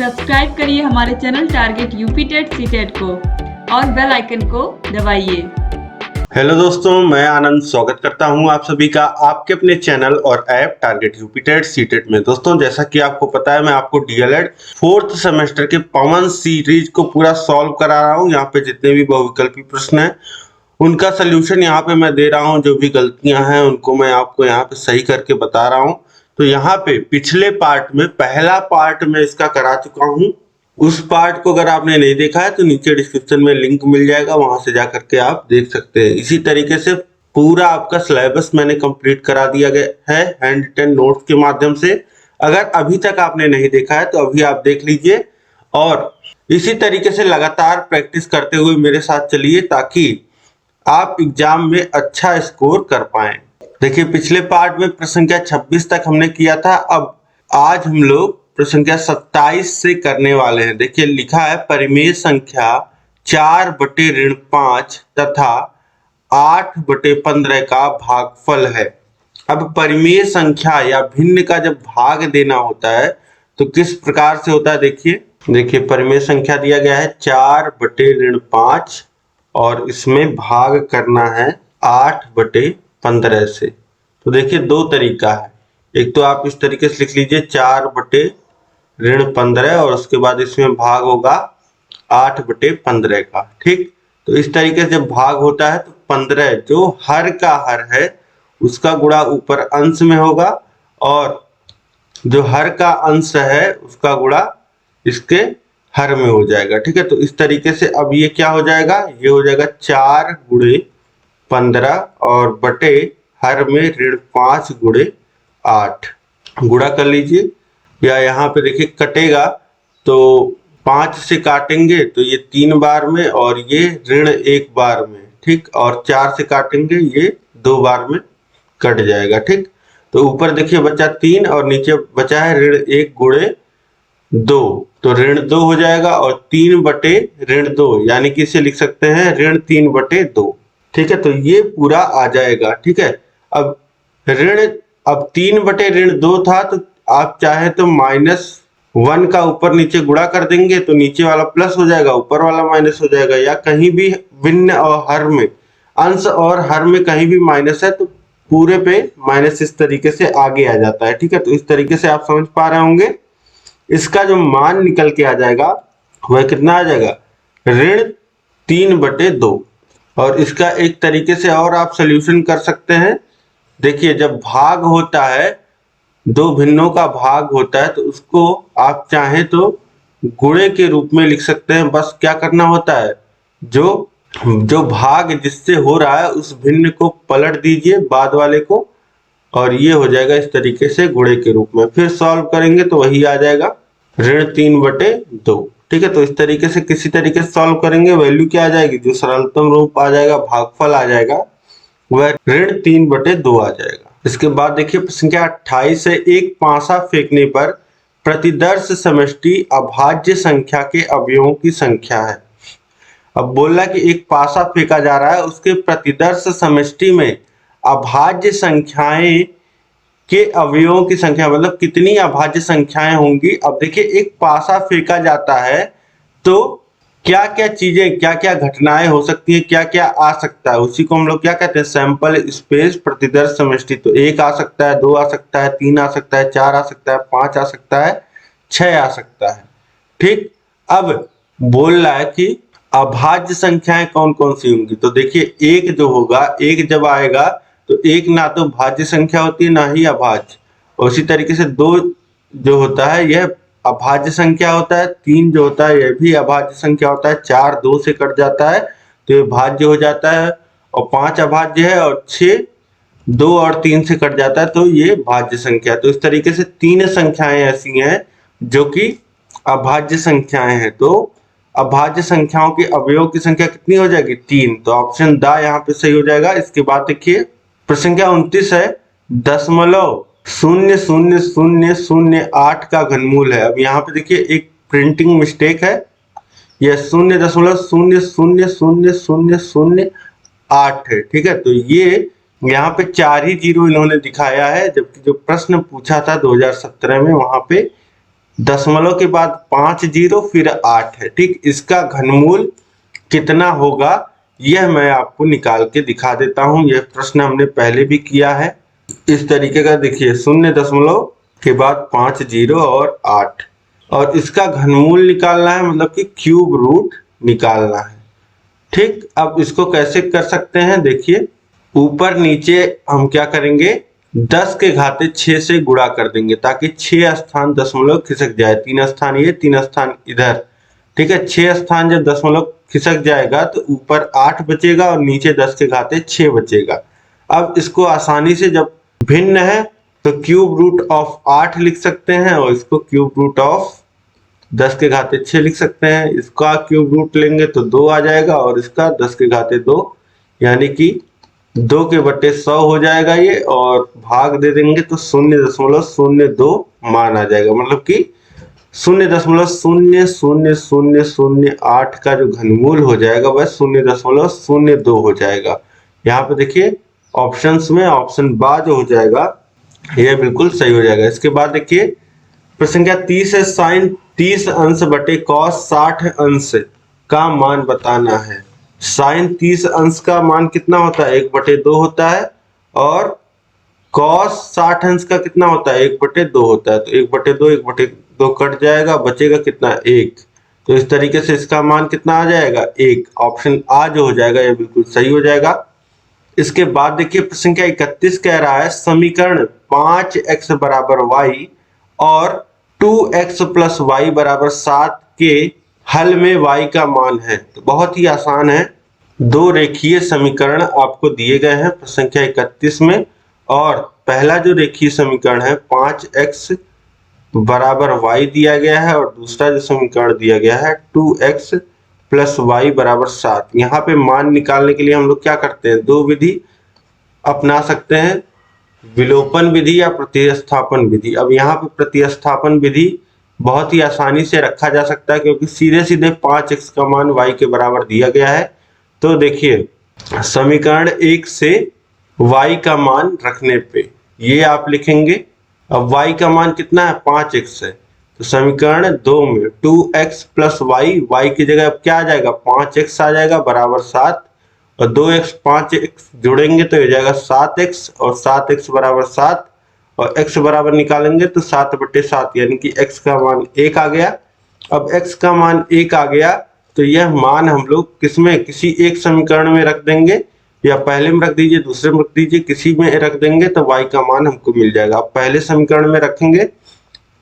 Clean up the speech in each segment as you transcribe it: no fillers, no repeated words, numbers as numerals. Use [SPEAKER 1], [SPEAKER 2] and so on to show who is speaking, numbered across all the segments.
[SPEAKER 1] Subscribe करिए हमारे channel target UP TET CTET को और बेल आइकन को दबाइए।
[SPEAKER 2] हेलो दोस्तों, मैं आनंद स्वागत करता हूं आप सभी का आपके अपने चैनल और app target UP TET CTET में। दोस्तों, जैसा कि आपको पता है, मैं आपको डीएलएड 4th सेमेस्टर के पवन सीरीज को पूरा सॉल्व करा रहा हूं। यहाँ पे जितने भी बहुविकल्पी प्रश्न हैं उनका सोल्यूशन यहाँ पे मैं दे रहा हूँ। जो भी गलतियां हैं उनको मैं आपको यहाँ पे सही करके बता रहा हूँ। तो यहाँ पे पिछले पार्ट में पहला पार्ट में इसका करा चुका हूँ। उस पार्ट को अगर आपने नहीं देखा है तो नीचे डिस्क्रिप्शन में लिंक मिल जाएगा, वहां से जा करके आप देख सकते हैं। इसी तरीके से पूरा आपका सिलेबस मैंने कंप्लीट करा दिया गया है हैंड रिटन नोट्स के माध्यम से। अगर अभी तक आपने नहीं देखा है तो अभी आप देख लीजिए और इसी तरीके से लगातार प्रैक्टिस करते हुए मेरे साथ चलिए, ताकि आप एग्जाम में अच्छा स्कोर कर पाएं। देखिए, पिछले पार्ट में प्रश्न संख्या 26 तक हमने किया था। अब आज हम लोग प्रश्न संख्या 27 से करने वाले हैं। देखिए, लिखा है परिमेय संख्या 4/5 तथा 8/15 का भागफल है। अब परिमेय संख्या या भिन्न का जब भाग देना होता है तो किस प्रकार से होता है, देखिए परिमेय संख्या दिया गया है 4/5 और इसमें भाग करना है 8/15 से। तो देखिए दो तरीका है। एक तो आप इस तरीके से लिख लीजिए 4/15 और उसके बाद इसमें भाग होगा 8/15 का। ठीक, तो इस तरीके से जब भाग होता है तो 15 जो हर का हर है उसका गुणा ऊपर अंश में होगा और जो हर का अंश है उसका गुणा इसके हर में हो जाएगा। ठीक है, तो इस तरीके से अब ये क्या हो जाएगा, ये हो जाएगा 4/15 और बटे हर में -5/8 गुणा कर लीजिए। या यहाँ पे देखिए कटेगा तो 5 से काटेंगे तो ये 3 बार में और ये -1 बार में। ठीक, और 4 से काटेंगे ये 2 बार में कट जाएगा। ठीक, तो ऊपर देखिए बचा 3 और नीचे बचा है -1/2, तो -2 हो जाएगा और 3/2 यानी कि इसे लिख सकते हैं -3/2। ठीक है, तो ये पूरा आ जाएगा। ठीक है, अब 3/2 था तो आप चाहे तो -1 का ऊपर नीचे गुणा कर देंगे तो नीचे वाला प्लस हो जाएगा, ऊपर वाला माइनस हो जाएगा। या कहीं भी भिन्न और हर में, अंश और हर में कहीं भी माइनस है तो पूरे पे माइनस इस तरीके से आगे आ जाता है। ठीक है, तो इस तरीके से आप समझ पा रहे होंगे। इसका जो मान निकल के आ जाएगा वह कितना आ जाएगा, -3/2। और इसका एक तरीके से और आप सोल्यूशन कर सकते हैं। देखिए, जब भाग होता है, दो भिन्नों का भाग होता है तो उसको आप चाहें तो गुणे के रूप में लिख सकते हैं। बस क्या करना होता है, जो भाग जिससे हो रहा है उस भिन्न को पलट दीजिए बाद वाले को और ये हो जाएगा इस तरीके से गुणे के रूप में। फिर सॉल्व करेंगे तो वही आ जाएगा -3/2। ठीक है, तो इस तरीके से किसी तरीके से सॉल्व करेंगे, वैल्यू क्या आ जाएगी, जो सरलतम रूप आ जाएगा, भागफल आ जाएगा, वह -3/2 आ जाएगा। इसके बाद देखिए संख्या 28 है। एक पासा फेंकने पर प्रतिदर्श समष्टि अभाज्य संख्या के अवयवों की संख्या है। अब बोल रहा है कि एक पासा फेंका जा रहा है, उसके प्रतिदर्श समष्टि में अभाज्य संख्याएं के अवयवों की संख्या, मतलब कितनी अभाज्य संख्याएं होंगी। अब देखिए, एक पासा फेंका जाता है तो क्या क्या चीजें, क्या क्या घटनाएं हो सकती हैं, क्या क्या आ सकता है, उसी को हम लोग क्या कहते हैं, सैंपल स्पेस प्रतिदर्श समष्टि। तो 1 आ सकता है, 2 आ सकता है, 3 आ सकता है, 4 आ सकता है, 5 आ सकता है, 6 आ सकता है। ठीक, अब बोल रहा है कि अभाज्य संख्याएं कौन कौन सी होंगी। तो देखिए, एक जो होगा, एक जब आएगा तो एक ना तो भाज्य संख्या होती है ना ही अभाज्य। उसी तरीके से 2 जो होता है यह अभाज्य संख्या होता है, 3 जो होता है यह भी अभाज्य संख्या होता है, 4 2 से कट जाता है तो ये भाज्य हो जाता है और 5 अभाज्य है और 6 2 और 3 से कट जाता है तो ये भाज्य संख्या। तो इस तरीके से 3 संख्याएं ऐसी हैं जो कि अभाज्य संख्याएं हैं। तो अभाज्य संख्याओं के अवयव की संख्या कितनी हो जाएगी, 3। तो ऑप्शन द यहाँ पे सही हो जाएगा। इसके बाद देखिए प्रश्न संख्या 29 है। 0.000008 का घनमूल है। अब यहाँ पे देखिए एक प्रिंटिंग मिस्टेक है, यह 0.000008 है। ठीक है, तो ये यहाँ पे 4 ही जीरो इन्होंने दिखाया है, जबकि जो प्रश्न पूछा था 2017 में वहां पे दशमलव के बाद 5 जीरो फिर 8 है। ठीक, इसका घनमूल कितना होगा यह मैं आपको निकाल के दिखा देता हूं। यह प्रश्न हमने पहले भी किया है इस तरीके का। देखिए 0 के बाद 5 जीरो और 8 और इसका घनमूल निकालना है, मतलब कि क्यूब रूट निकालना है। ठीक, अब इसको कैसे कर सकते हैं, देखिए ऊपर नीचे हम क्या करेंगे, 10 के घाते 6 से गुणा कर देंगे ताकि 6 स्थान दशमलव खिसक जाए। 3 स्थान ये, 3 स्थान इधर। ठीक है, 6 स्थान जब दशमलव खिसक जाएगा तो ऊपर 8 बचेगा और नीचे 10 के घाते 6 बचेगा। अब इसको आसानी से, जब भिन्न है तो क्यूब रूट ऑफ 8 लिख सकते हैं और इसको क्यूब रूट ऑफ 10 के घाते 6 लिख सकते हैं। इसका क्यूब रूट लेंगे तो 2 आ जाएगा और इसका 10 के घाते 2, यानी कि 2 के बटे 100 हो जाएगा ये, और भाग दे देंगे तो 0.02 मान आ जाएगा। मतलब कि 0.000008 का जो घनमूल हो जाएगा वह 0.02 हो जाएगा। यहाँ पे देखिए ऑप्शंस में ऑप्शन बा जो हो जाएगा यह बिल्कुल सही हो जाएगा। इसके बाद देखिए प्रश्न संख्या 30 है, साइन 30 अंश बटे कॉस 60 अंश का मान बताना है। साइन 30 अंश का मान कितना होता है, 1/2 होता है, और कॉस 60 अंश का कितना होता है, 1/2 होता है। तो 1/2 कट जाएगा, बचेगा कितना, 1। तो इस तरीके से इसका मान कितना आ जाएगा, 1। ऑप्शन आ जो हो जाएगा यह बिल्कुल सही हो जाएगा। इसके बाद देखिए प्रश्न संख्या 31 कह रहा है, समीकरण 5x बराबर y और 2x प्लस y बराबर 7 के हल में y का मान है। तो बहुत ही आसान है, दो रेखीय समीकरण आपको दिए गए हैं प्रश्न संख्या 31 में, और पहला जो रेखीय समीकरण है 5x बराबर y दिया गया है और दूसरा जो समीकरण दिया गया है 2x प्लस y बराबर 7। यहाँ पे मान निकालने के लिए हम लोग क्या करते हैं, दो विधि अपना सकते हैं, विलोपन विधि या प्रतिस्थापन विधि। अब यहाँ पे प्रतिस्थापन विधि बहुत ही आसानी से रखा जा सकता है क्योंकि सीधे सीधे 5x का मान y के बराबर दिया गया है। तो देखिए समीकरण 1 से y का मान रखने पे ये आप लिखेंगे। अब y का मान कितना है, 5x है, तो समीकरण 2 में 2x प्लस y की जगह अब क्या आ जाएगा, 5x आ जाएगा बराबर 7, और 2x 5x जोड़ेंगे तो हो जाएगा 7x, और 7x बराबर 7, और x बराबर निकालेंगे तो 7/7, यानी कि x का मान 1 आ गया। अब x का मान 1 आ गया तो यह मान हम लोग किसमें, किसी एक समीकरण में रख देंगे, या पहले में रख दीजिए, दूसरे में रख दीजिए, किसी में रख देंगे तो y का मान हमको मिल जाएगा। अब पहले समीकरण में रखेंगे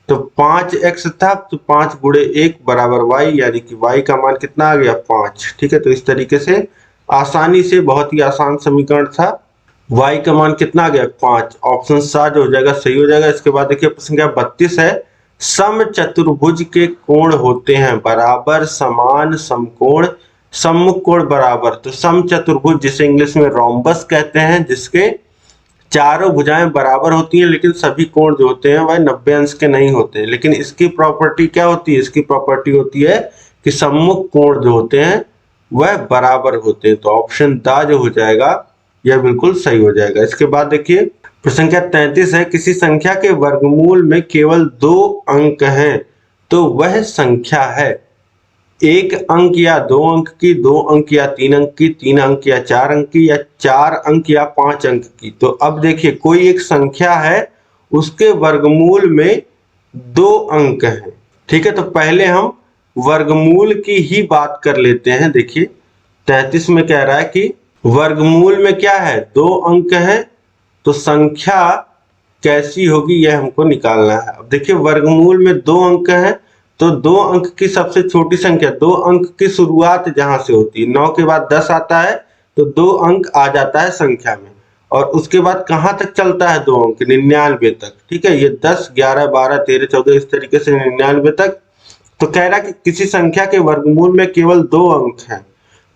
[SPEAKER 2] तो 5x था, तो 5 गुणे 1 बराबर y, यानी कि y का मान कितना आ गया, 5। ठीक है, तो इस तरीके से आसानी से, बहुत ही आसान समीकरण था, y का मान कितना आ गया, 5। ऑप्शन सा जो हो जाएगा सही हो जाएगा। इसके बाद देखिए प्रश्न संख्या 32 है, सम चतुर्भुज के कोण होते हैं बराबर, समान, समकोण, सम्मुख कोण बराबर। तो सम चतुर्भुज जिसे इंग्लिश में रोम्बस कहते हैं, जिसके चारों भुजाएं बराबर होती हैं लेकिन सभी कोण जो होते हैं वह 90 अंश के नहीं होते हैं। लेकिन इसकी प्रॉपर्टी क्या होती है, इसकी प्रॉपर्टी होती है कि सम्मुख कोण जो होते हैं वह बराबर होते हैं। तो ऑप्शन दा जो हो जाएगा यह बिल्कुल सही हो जाएगा। इसके बाद देखिए प्रश्न संख्या 33 है, किसी संख्या के वर्गमूल में केवल 2 अंक हैं तो वह संख्या है 1 अंक या 2 अंक की, 2 अंक या 3 अंक की, 3 अंक या 4 अंक की, या 4 अंक या 5 अंक की। तो अब देखिए कोई एक संख्या है, उसके वर्गमूल में 2 अंक हैं। ठीक है, तो पहले हम वर्गमूल की ही बात कर लेते हैं। देखिए 33 में कह रहा है कि वर्गमूल में क्या है, 2 अंक है, तो संख्या कैसी होगी यह हमको निकालना है। अब देखिए वर्गमूल में 2 अंक है, तो 2 अंक की सबसे छोटी संख्या, 2 अंक की शुरुआत जहां से होती है, 9 के बाद 10 आता है तो 2 अंक आ जाता है संख्या में, और उसके बाद कहां तक चलता है 2 अंक, 99 तक। ठीक है, ये 10, 11, 12, 13, 14 इस तरीके से 99 तक। तो कह रहा कि किसी संख्या के वर्गमूल में केवल 2 अंक हैं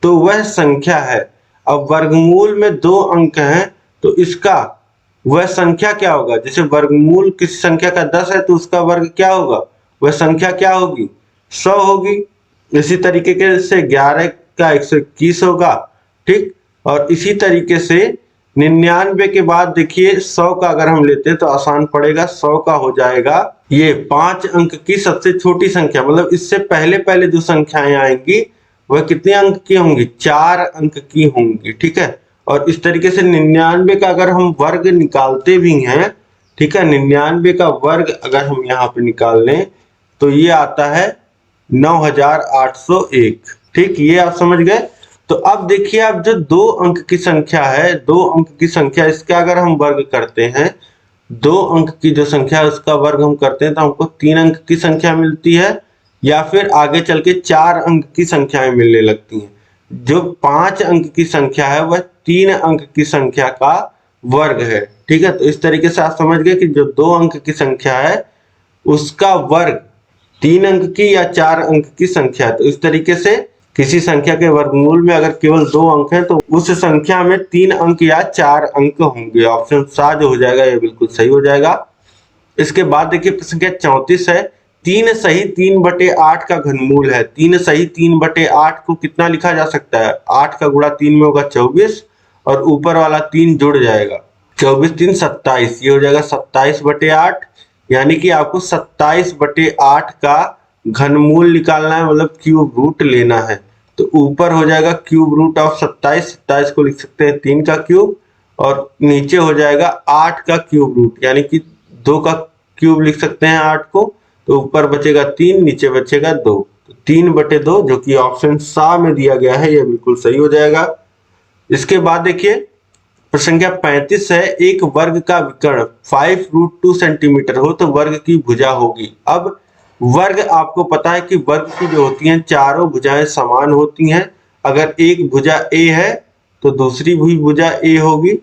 [SPEAKER 2] तो वह संख्या है। अब वर्गमूल में 2 अंक हैं तो इसका वह संख्या क्या होगा, जैसे वर्गमूल किसी संख्या का 10 है तो उसका वर्ग क्या होगा, वह संख्या क्या होगी, 100 होगी। इसी तरीके से 11 का 121 होगा। ठीक, और इसी तरीके से 99 के बाद देखिए 100 का अगर हम लेते हैं तो आसान पड़ेगा। 100 का हो जाएगा ये 5 अंक की सबसे छोटी संख्या, मतलब इससे पहले पहले जो संख्याएं आएंगी वह कितने अंक की होंगी, 4 अंक की होंगी, ठीक है। और इस तरीके से 99 का अगर हम वर्ग निकालते भी हैं, ठीक है, 99 का वर्ग अगर हम यहाँ पे निकाल लें तो ये आता है 9801, ठीक, ये आप समझ गए। तो अब देखिए, अब जो 2 अंक की संख्या है, 2 अंक की संख्या, इसका अगर हम वर्ग करते हैं, 2 अंक की जो संख्या है उसका वर्ग हम करते हैं तो हमको 3 अंक की संख्या मिलती है, या फिर आगे चल के 4 अंक की संख्याएं मिलने लगती हैं। जो 5 अंक की संख्या है वह 3 अंक की संख्या का वर्ग है, ठीक है। तो इस तरीके से आप समझ गए कि जो 2 अंक की संख्या है उसका वर्ग 3 अंक की या 4 अंक की संख्या है। तो इस तरीके से किसी संख्या के वर्गमूल में अगर केवल 2 अंक हैं तो उस संख्या में 3 अंक या 4 अंक होंगे। ऑप्शन सा जो हो जाएगा ये बिल्कुल सही हो जाएगा। इसके बाद देखिए प्रश्न संख्या 34 है, 3 सही 3/8 का घनमूल है। 3 सही 3/8 को कितना लिखा जा सकता है, 8 का गुणा 3 में होगा 24 और ऊपर वाला 3 जुड़ जाएगा, 24 3 27, ये हो जाएगा 27/8, यानी कि आपको 27/8 का घनमूल निकालना है, मतलब क्यूब रूट लेना है। तो ऊपर हो जाएगा क्यूब रूट ऑफ 27, 27 को लिख सकते हैं 3 का क्यूब, और नीचे हो जाएगा 8 का क्यूब रूट, यानी कि 2 का क्यूब लिख सकते हैं 8 को, तो ऊपर बचेगा 3, नीचे बचेगा 2, तो 3/2 जो कि ऑप्शन सा में दिया गया है ये बिल्कुल सही हो जाएगा। इसके बाद देखिए प्रश्न संख्या 35 है, एक वर्ग का विकर्ण 5√2 सेंटीमीटर हो तो वर्ग की भुजा होगी। अब वर्ग आपको पता है कि वर्ग की जो होती हैं चारों भुजाएं समान होती हैं। अगर एक भुजा ए है तो दूसरी भी भुजा ए होगी,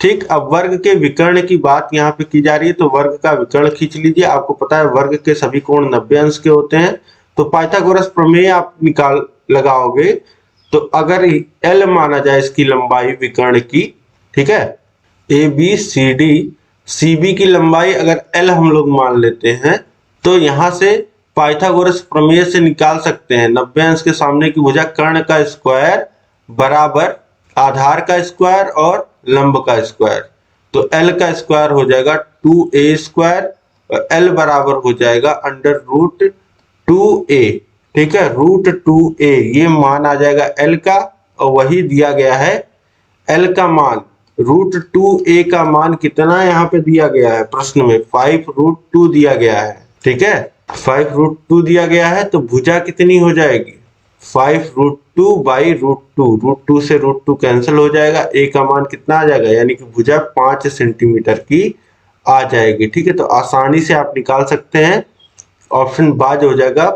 [SPEAKER 2] ठीक। अब वर्ग के विकर्ण की बात यहाँ पे की जा रही है, तो वर्ग का विकर्ण खींच लीजिए। आपको पता है वर्ग के सभी कोण 90 अंश के होते हैं, तो पाइथागोरस प्रमेय आप निकाल लगाओगे तो अगर एल माना जाए इसकी लंबाई विकर्ण की, ठीक है, A B C D, C B की लंबाई अगर एल हम लोग मान लेते हैं तो यहाँ से पाइथागोरस प्रमेय से निकाल सकते हैं 90 अंश के सामने की भुजा कर्ण का स्क्वायर बराबर आधार का स्क्वायर और लंब का स्क्वायर। तो एल का स्क्वायर हो जाएगा 2a स्क्वायर और एल बराबर हो जाएगा √2a, ठीक है, √2a ये मान आ जाएगा एल का, और वही दिया गया है एल का मान। √2a का मान कितना यहाँ पे दिया गया है प्रश्न में, 5√2 दिया गया है, ठीक है, 5√2 दिया गया है। तो भुजा कितनी हो जाएगी, 5√2/√2, √2 से √2 कैंसिल हो जाएगा, a का मान कितना आ जाएगा, यानी कि भुजा 5 सेंटीमीटर की आ जाएगी, ठीक है। तो आसानी से आप निकाल सकते हैं, ऑप्शन बाज हो जाएगा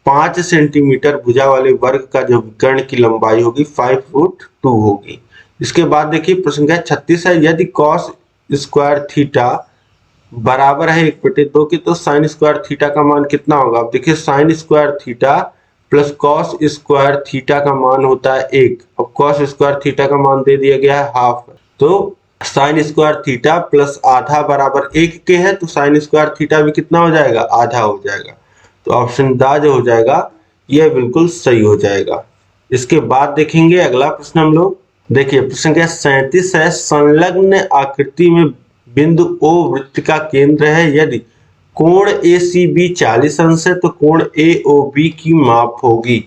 [SPEAKER 2] 5 सेंटीमीटर भुजा वाले वर्ग का जो विकर्ण की लंबाई होगी 5√2 होगी। इसके बाद देखिए प्रश्न संख्या 36 है, यदि cos स्क्वायर थीटा बराबर है 1/2 के तो साइन स्क्वायर थीटा का मान कितना होगा। अब देखिए sine square theta plus cos square theta का मान होता है 1, अब कॉस स्क्वायर थीटा का मान दे दिया गया है हाफ, तो साइन स्क्वायर थीटा प्लस आधा बराबर 1 के है, तो साइन स्क्वायर थीटा भी कितना हो जाएगा, आधा हो जाएगा। तो ऑप्शन दा जो हो जाएगा यह बिल्कुल सही हो जाएगा। इसके बाद देखेंगे अगला प्रश्न हम लोग, देखिए प्रश्न संख्या 37 है, संलग्न आकृति में बिंदु O वृत्त का केंद्र है, यदि कोण ACB 40 अंश है तो कोण AOB की माप होगी।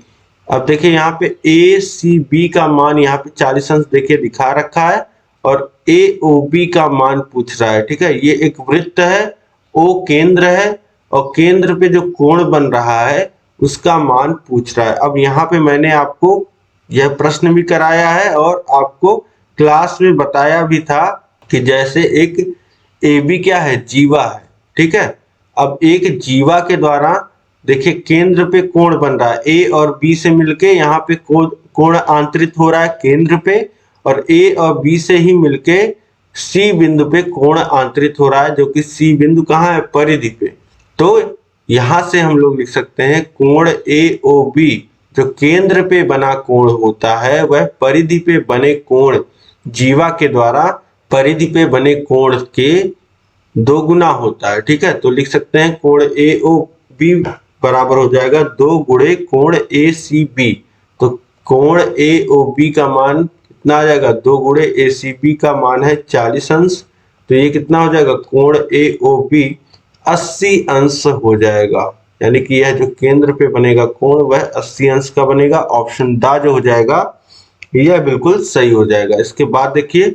[SPEAKER 2] अब देखिए यहाँ पे ACB का मान यहाँ पे 40 अंश देखिए दिखा रखा है और AOB का मान पूछ रहा है, ठीक है। ये एक वृत्त है, O केंद्र है और केंद्र पे जो कोण बन रहा है उसका मान पूछ रहा है। अब यहाँ पे मैंने आपको यह प्रश्न भी कराया है और आपको क्लास में बताया भी था कि जैसे एक AB क्या है, जीवा है, ठीक है। अब एक जीवा के द्वारा देखिए केंद्र पे कोण बन रहा है, A और B से मिलके यहाँ पे कोण आंतरित हो रहा है केंद्र पे, और A और B से ही मिलके C बिंदु पे कोण आंतरित हो रहा है, जो कि C बिंदु कहाँ है, परिधि पे। तो यहाँ से हम लोग लिख सकते हैं कोण AOB जो केंद्र पे बना कोण होता है वह परिधि पे बने कोण जीवा के द्वारा परिधि पे बने कोण के 2 गुना होता है, ठीक है। तो लिख सकते हैं कोण AOB बराबर हो जाएगा 2 गुणे कोण ACB। तो कोण AOB का मान कितना आ जाएगा, 2 गुणे ACB का मान है 40 अंश, तो ये कितना हो जाएगा, कोण AOB 80 अंश हो जाएगा। यानी कि यह जो केंद्र पे बनेगा कोण वह 80 अंश का बनेगा। ऑप्शन दा जो हो जाएगा यह बिल्कुल सही हो जाएगा। इसके बाद देखिए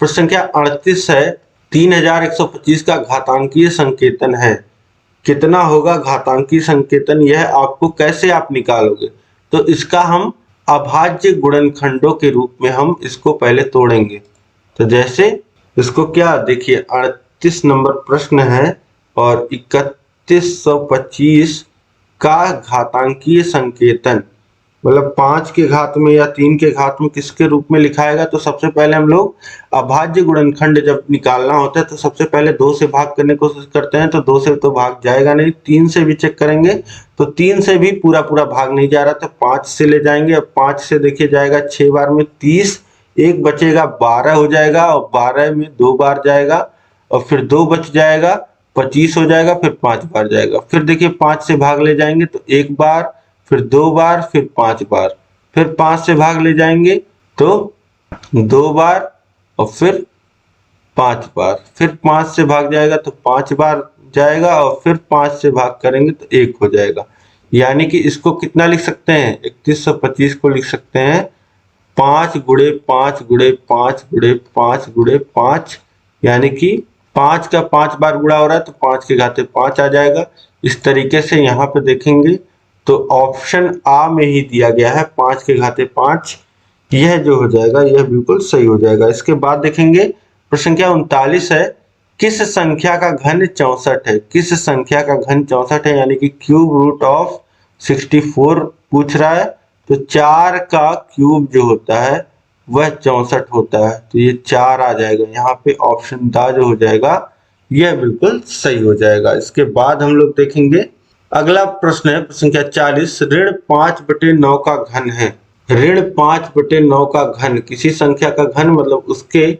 [SPEAKER 2] प्रश्न संख्या 38 है, 3125 का घातांकीय संकेतन है, कितना होगा घातांकीय संकेतन, यह आपको कैसे आप निकालोगे, तो इसका हम अभाज्य गुणनखंडों के रूप में हम इसको पहले तोड़ेंगे। तो जैसे इसको क्या देखिए 38 नंबर प्रश्न है और 3125 का घातांकीय संकेतन मतलब 5 के घात में या 3 के घात में किसके रूप में लिखाएगा, तो सबसे पहले हम लोग अभाज्य गुणनखंड जब निकालना होता है तो सबसे पहले 2 से भाग करने की कोशिश करते हैं, तो 2 से तो भाग जाएगा नहीं, 3 से भी चेक करेंगे तो 3 से भी पूरा भाग नहीं जा रहा, तो 5 से ले जाएंगे। अब 5 से देखिए जाएगा 6 बार में 30, एक बचेगा 12 हो जाएगा और 12 में 2 बार जाएगा और फिर 2 बच जाएगा 25 हो जाएगा, फिर 5 बार जाएगा। फिर देखिए 5 से भाग ले जाएंगे तो 1 बार, फिर 2 बार, फिर 5 बार, फिर 5 से भाग ले जाएंगे तो 2 बार और फिर 5 बार, फिर 5 से भाग जाएगा तो 5 बार जाएगा और फिर 5 से भाग करेंगे तो 1 हो जाएगा। यानी कि इसको कितना लिख सकते हैं, 3125 को लिख सकते हैं 5 गुणे 5 गुणे 5 गुणे 5 गुणे 5, यानी कि 5 का 5 बार गुणा हो रहा है तो 5 के घाते 5 आ जाएगा। इस तरीके से यहाँ पे देखेंगे तो ऑप्शन आ में ही दिया गया है 5 के घाते 5, यह जो हो जाएगा यह बिल्कुल सही हो जाएगा। इसके बाद देखेंगे प्रश्न संख्या 39 है, किस संख्या का घन 64 है, किस संख्या का घन 64 है, यानी कि क्यूब रूट ऑफ 64 पूछ रहा है, तो 4 का क्यूब जो होता है वह 64 होता है, तो ये 4 आ जाएगा यहाँ पे। ऑप्शन दा जो हो जाएगा यह बिल्कुल सही हो जाएगा। इसके बाद हम लोग देखेंगे अगला प्रश्न है प्रश्न संख्या 40, ऋण 5/9 का घन है, ऋण 5/9 का घन, किसी संख्या का घन मतलब उसके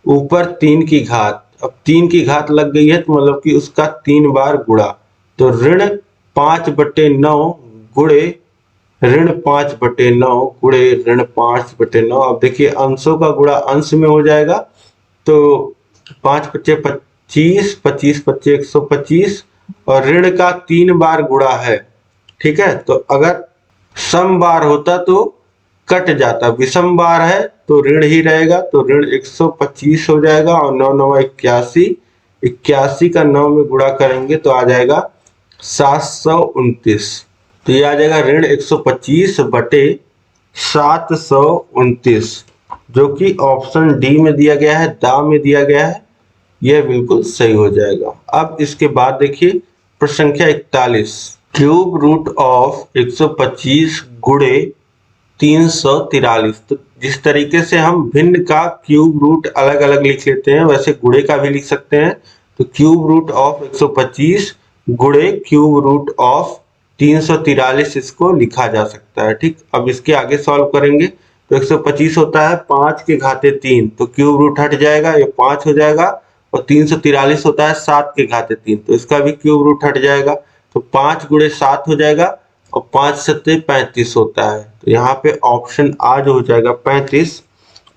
[SPEAKER 2] ऊपर 3 की घात, अब 3 की घात लग गई है तो मतलब कि उसका 3 बार गुणा, तो ऋण 5/9 गुणे ऋण 5/9 गुणे ऋण 5/9। अब देखिए अंशों का गुणा अंश में हो जाएगा, तो 5 × 25, 25 × 125 और ऋण का 3 बार गुणा है, ठीक है। तो अगर सम बार होता तो कट जाता, विषम बार है तो ऋण ही रहेगा, तो ऋण 125 हो जाएगा और 9 9 81, 81 का 9 में गुणा करेंगे तो आ जाएगा 729, तो ये आ जाएगा ऋण 125 बटे 729, जो कि ऑप्शन डी में दिया गया है, दा में दिया गया है, यह बिल्कुल सही हो जाएगा। अब इसके बाद देखिए प्रश्न संख्या 41, क्यूब रूट ऑफ 125 गुणे 343, तो जिस तरीके से हम भिन्न का क्यूब रूट अलग अलग लिख लेते हैं वैसे गुणे का भी लिख सकते हैं, तो क्यूब रूट ऑफ 125 गुणे क्यूब रूट ऑफ 343 इसको लिखा जा सकता है, ठीक। अब इसके आगे सॉल्व करेंगे तो 125 होता है 5 के घाते 3, तो क्यूब रूट हट जाएगा, ये 5 हो जाएगा, और 343 होता है 7 के घाते 3, तो इसका भी क्यूब रूट हट जाएगा, तो 5 गुणे 7 हो जाएगा और 5 सत्ते 35 होता है, तो यहाँ पे ऑप्शन आ जो हो जाएगा 35,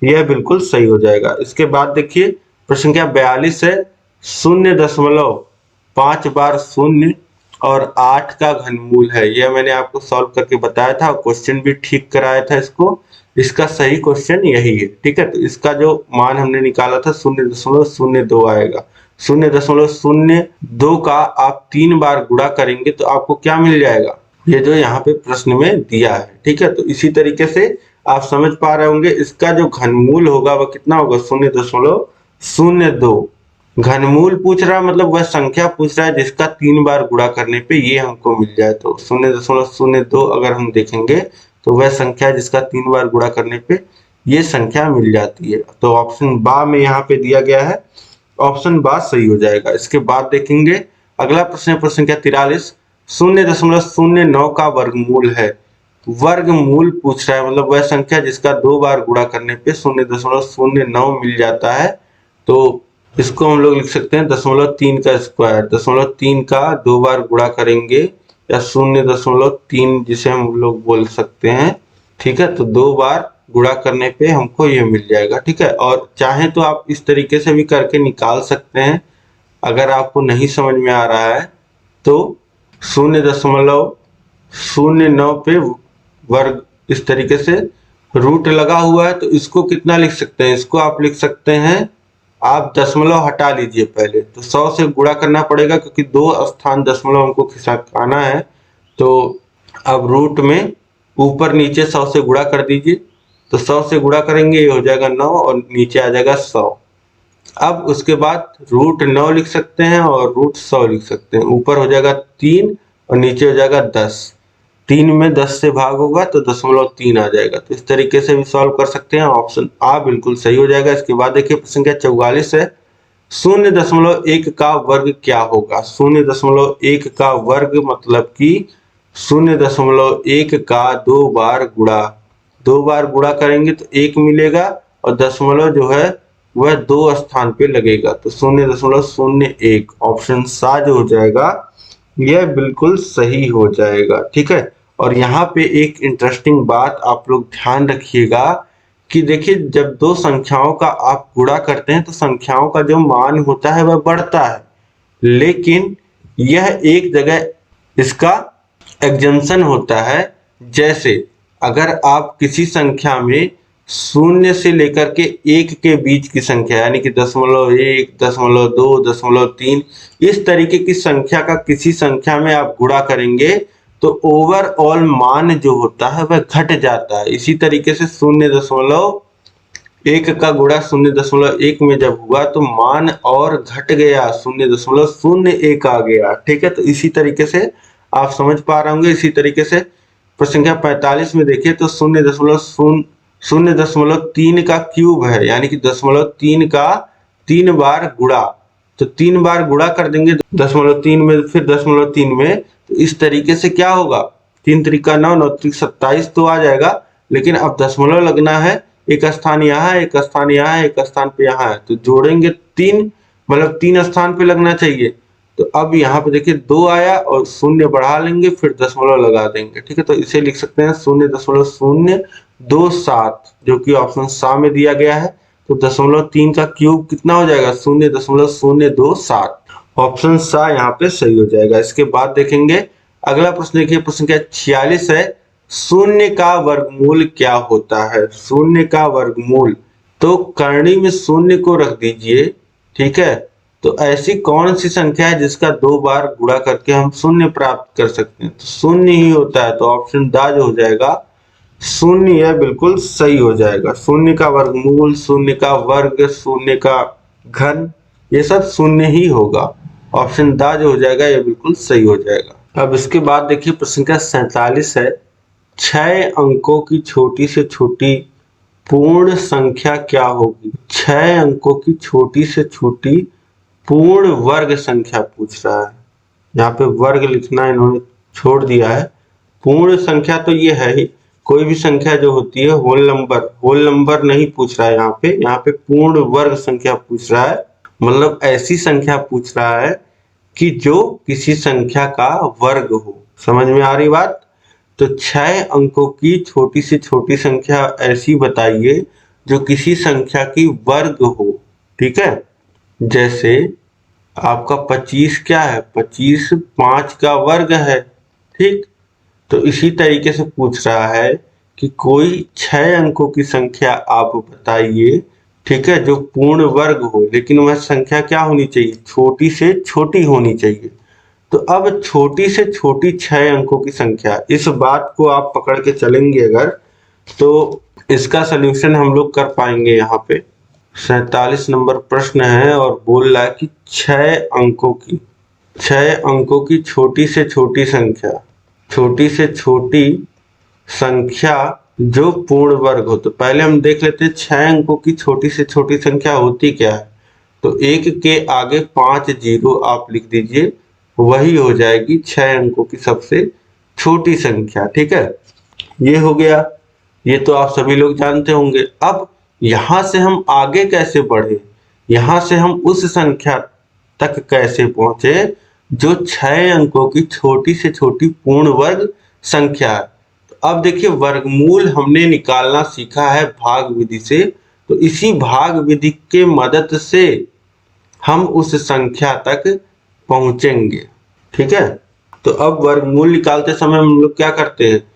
[SPEAKER 2] यह बिल्कुल सही हो जाएगा। इसके बाद देखिए प्रश्न संख्या 42 है, 0.5 बार 0 और 8 का घनमूल है, यह मैंने आपको सॉल्व करके बताया था, क्वेश्चन भी ठीक कराया था इसको, इसका सही क्वेश्चन यही है, ठीक है। तो इसका जो मान हमने निकाला था 0.02 आएगा, 0.02 का आप 3 बार गुणा करेंगे तो आपको क्या मिल जाएगा, ये जो यहाँ पे प्रश्न में दिया है, ठीक है। तो इसी तरीके से आप समझ पा रहे होंगे इसका जो घनमूल होगा वह कितना होगा, 0.02। घनमूल पूछ रहा है मतलब वह संख्या पूछ रहा है जिसका 3 बार गुणा करने पे ये हमको मिल जाए, तो 0.02 अगर हम देखेंगे तो वह संख्या जिसका 3 बार गुणा करने पे ये संख्या मिल जाती है, तो ऑप्शन बा में यहाँ पे दिया गया है, ऑप्शन बा सही हो जाएगा। इसके बाद देखेंगे अगला प्रश्न है प्रश्न संख्या 43, 0.09 का वर्गमूल है, वर्गमूल पूछ रहा है मतलब वह संख्या जिसका 2 बार गुणा करने पे 0.09 मिल जाता है, तो इसको हम लोग लिख सकते हैं 0.3 का स्क्वायर, 0.3 का 2 बार गुणा करेंगे या 0.3 जिसे हम लोग बोल सकते हैं, ठीक है। तो 2 बार गुणा करने पे हमको ये मिल जाएगा, ठीक है। और चाहे तो आप इस तरीके से भी करके निकाल सकते हैं। अगर आपको नहीं समझ में आ रहा है तो 0.09 पे वर्ग, इस तरीके से रूट लगा हुआ है तो इसको कितना लिख सकते हैं, इसको आप लिख सकते हैं, आप दशमलव हटा लीजिए पहले, तो 100 से गुणा करना पड़ेगा क्योंकि 2 स्थान दशमलव हमको खिसकाना है। तो अब रूट में ऊपर नीचे 100 से गुणा कर दीजिए, तो 100 से गुणा करेंगे ये हो जाएगा 9 और नीचे आ जाएगा 100। अब उसके बाद √9 लिख सकते हैं और √100 लिख सकते हैं। ऊपर हो जाएगा 3 और नीचे हो जाएगा 10। 3 में 10 से भाग होगा तो 0.3 आ जाएगा। तो इस तरीके से भी सॉल्व कर सकते हैं। ऑप्शन आ बिल्कुल सही हो जाएगा। इसके बाद देखिए प्रश्न संख्या 44 है, 0.1 का वर्ग क्या होगा। 0.1 का वर्ग मतलब कि 0.1 का 2 बार गुणा, 2 बार गुणा करेंगे तो 1 मिलेगा और दशमलव जो है वह 2 स्थान पे लगेगा, तो 0.01 ऑप्शन सा जो हो जाएगा यह बिल्कुल सही हो जाएगा, ठीक है। और यहाँ पे एक इंटरेस्टिंग बात आप लोग ध्यान रखिएगा कि देखिए जब दो संख्याओं का आप गुणा करते हैं तो संख्याओं का जो मान होता है वह बढ़ता है, लेकिन यह एक जगह इसका एग्जम्पशन होता है। जैसे अगर आप किसी संख्या में 0 से लेकर के 1 के बीच की संख्या यानी कि 0.1, 0.2, 0.3 इस तरीके की संख्या का किसी संख्या में आप गुणा करेंगे तो ओवरऑल मान जो होता है वह घट जाता है। इसी तरीके से 0.1 का गुणा 0.1 में जब हुआ तो मान और घट गया, 0.01 आ गया, ठीक है। तो इसी तरीके से आप समझ पा रहे होंगे। इसी तरीके से प्रश्न संख्या 45 में देखिए तो 0.3 का क्यूब है यानी कि 0.3 का 3 बार गुणा, तो 3 बार गुणा कर देंगे 0.3 में फिर 0.3 में, तो इस तरीके से क्या होगा 3 त्रिका 9, 9 त्रिक 27 तो आ जाएगा, लेकिन अब दशमलव लगना है, एक स्थान यहाँ है, एक स्थान यहाँ है, एक स्थान पे यहाँ है, तो जोड़ेंगे 3 मतलब 3 स्थान पे लगना चाहिए। तो अब यहाँ पे देखिए 2 आया और 0 बढ़ा लेंगे फिर दशमलव लगा देंगे, ठीक है। तो इसे लिख सकते हैं 0.027 जो कि ऑप्शन सा में दिया गया है। तो 0.3 का क्यूब कितना हो जाएगा 0.027, ऑप्शन सा यहाँ पे सही हो जाएगा। इसके बाद देखेंगे अगला प्रश्न, देखिए प्रश्न संख्या 46 है, 0 का वर्गमूल क्या होता है। 0 का वर्गमूल, तो करनी में 0 को रख दीजिए, ठीक है। तो ऐसी कौन सी संख्या है जिसका 2 बार गुणा करके हम 0 प्राप्त कर सकते हैं, तो 0 ही होता है। तो ऑप्शन दा जो हो जाएगा 0 यह बिल्कुल सही हो जाएगा। 0 का वर्गमूल, 0 का वर्ग, 0 का घन, ये सब 0 ही होगा। ऑप्शन दा जो हो जाएगा ये बिल्कुल सही हो जाएगा। अब इसके बाद देखिए प्रश्न संख्या 47 है, 6 अंकों की छोटी से छोटी पूर्ण संख्या क्या होगी। 6 अंकों की छोटी से छोटी पूर्ण वर्ग संख्या पूछ रहा है। यहाँ पे वर्ग लिखना इन्होंने छोड़ दिया है, पूर्ण संख्या तो ये है ही, कोई भी संख्या जो होती है होल नंबर नहीं पूछ रहा है यहाँ पे पूर्ण वर्ग संख्या पूछ रहा है। मतलब ऐसी संख्या पूछ रहा है कि जो किसी संख्या का वर्ग हो। समझ में आ रही बात। तो 6 अंकों की छोटी से छोटी संख्या ऐसी बताइए जो किसी संख्या की वर्ग हो, ठीक है। जैसे आपका 25 क्या है, 25 5 का वर्ग है, ठीक। तो इसी तरीके से पूछ रहा है कि कोई 6 अंकों की संख्या आप बताइए, ठीक है, जो पूर्ण वर्ग हो, लेकिन वह संख्या क्या होनी चाहिए, छोटी से छोटी होनी चाहिए। तो अब छोटी से छोटी 6 अंकों की संख्या, इस बात को आप पकड़ के चलेंगे अगर, तो इसका सलूशन हम लोग कर पाएंगे। यहाँ पे 47 नंबर प्रश्न है और बोल रहा है कि 6 अंकों की छोटी से छोटी संख्या जो पूर्ण वर्ग हो। तो पहले हम देख लेते हैं 6 अंकों की छोटी से छोटी संख्या होती क्या है। तो 1 के आगे 5 जीरो आप लिख दीजिए, वही हो जाएगी 6 अंकों की सबसे छोटी संख्या, ठीक है। ये हो गया, ये तो आप सभी लोग जानते होंगे। अब यहां से हम आगे कैसे बढ़े, यहां से हम उस संख्या तक कैसे पहुंचे जो 6 अंकों की छोटी से छोटी पूर्ण वर्ग संख्या है। तो अब देखिए वर्गमूल हमने निकालना सीखा है भाग विधि से, तो इसी भाग विधि के मदद से हम उस संख्या तक पहुंचेंगे। ठीक है, तो अब वर्गमूल निकालते समय हम लोग क्या करते हैं,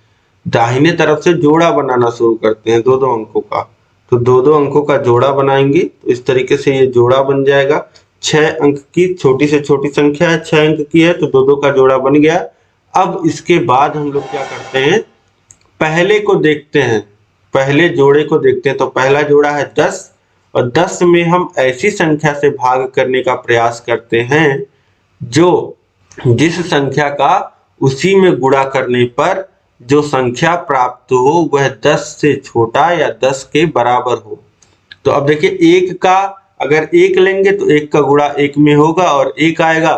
[SPEAKER 2] दाहिने तरफ से जोड़ा बनाना शुरू करते हैं, दो दो अंकों का। तो दो दो अंकों का जोड़ा बनाएंगे, तो इस तरीके से ये जोड़ा बन जाएगा। 6 अंक की छोटी से छोटी संख्या है, 6 अंक की है, तो दो दो का जोड़ा बन गया। अब इसके बाद हम लोग क्या करते हैं, पहले को देखते हैं, पहले जोड़े को देखते हैं। तो पहला जोड़ा है 10, और 10 में हम ऐसी संख्या से भाग करने का प्रयास करते हैं जो जिस संख्या का उसी में गुणा करने पर जो संख्या प्राप्त हो वह 10 से छोटा या 10 के बराबर हो। तो अब देखिए एक का अगर 1 लेंगे तो 1 का गुणा 1 में होगा और 1 आएगा।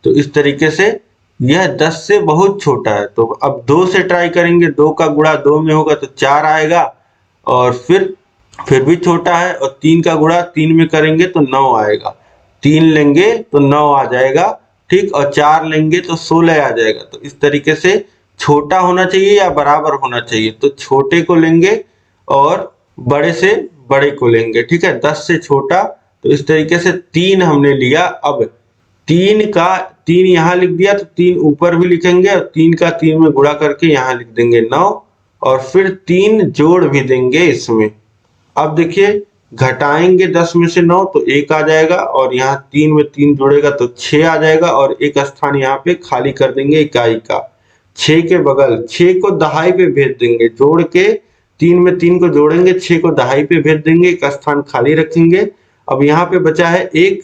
[SPEAKER 2] तो इस तरीके से यह 10 से बहुत छोटा है। तो अब 2 से ट्राई करेंगे, 2 का गुणा 2 में होगा तो 4 आएगा, और फिर भी छोटा है। और 3 का गुणा 3 में करेंगे तो 9 आएगा। 3 लेंगे तो 9 आ जाएगा, ठीक, और 4 लेंगे तो 16 आ जाएगा। तो इस तरीके से छोटा होना चाहिए या बराबर होना चाहिए, तो छोटे को लेंगे और बड़े से बड़े को लेंगे। ठीक है, 10 से छोटा, तो इस तरीके से 3 हमने लिया। अब 3 यहाँ लिख दिया, तो 3 ऊपर भी लिखेंगे और 3 का 3 में गुणा करके यहाँ लिख देंगे 9, और फिर 3 जोड़ भी देंगे इसमें। अब देखिए घटाएंगे 10 में से 9 तो 1 आ जाएगा, और यहाँ 3 में 3 जोड़ेगा तो 6 आ जाएगा, और एक स्थान यहाँ पे खाली कर देंगे इकाई का। 6 के बगल 6 को दहाई पे भेज देंगे, जोड़ के 3 में 3 को जोड़ेंगे, 6 को दहाई पे भेज देंगे, एक स्थान खाली रखेंगे। अब यहाँ पे बचा है 1,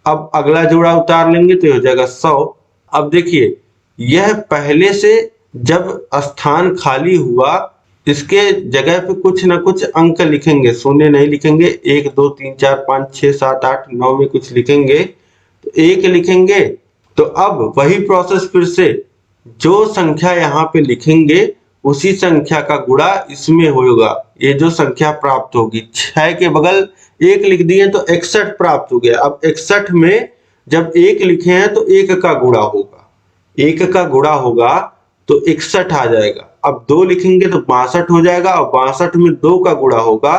[SPEAKER 2] अब अगला जोड़ा उतार लेंगे तो हो जाएगा 100। अब देखिए यह पहले से जब स्थान खाली हुआ, इसके जगह पे कुछ ना कुछ अंक लिखेंगे, शून्य नहीं लिखेंगे। 1 2 3 4 5 6 7 8 9 में कुछ लिखेंगे, तो 1 लिखेंगे। तो अब वही प्रोसेस फिर से, जो संख्या यहाँ पे लिखेंगे उसी संख्या का गुणा इसमें होगा। ये जो संख्या प्राप्त होगी, 6 के बगल 1 लिख दिए तो 61 प्राप्त हो गया। अब 61 में जब 1 लिखे हैं तो 1 का गुणा होगा, 1 का गुणा होगा तो 61 आ जाएगा। अब 2 लिखेंगे तो 62 हो जाएगा, और 62 में 2 का गुणा होगा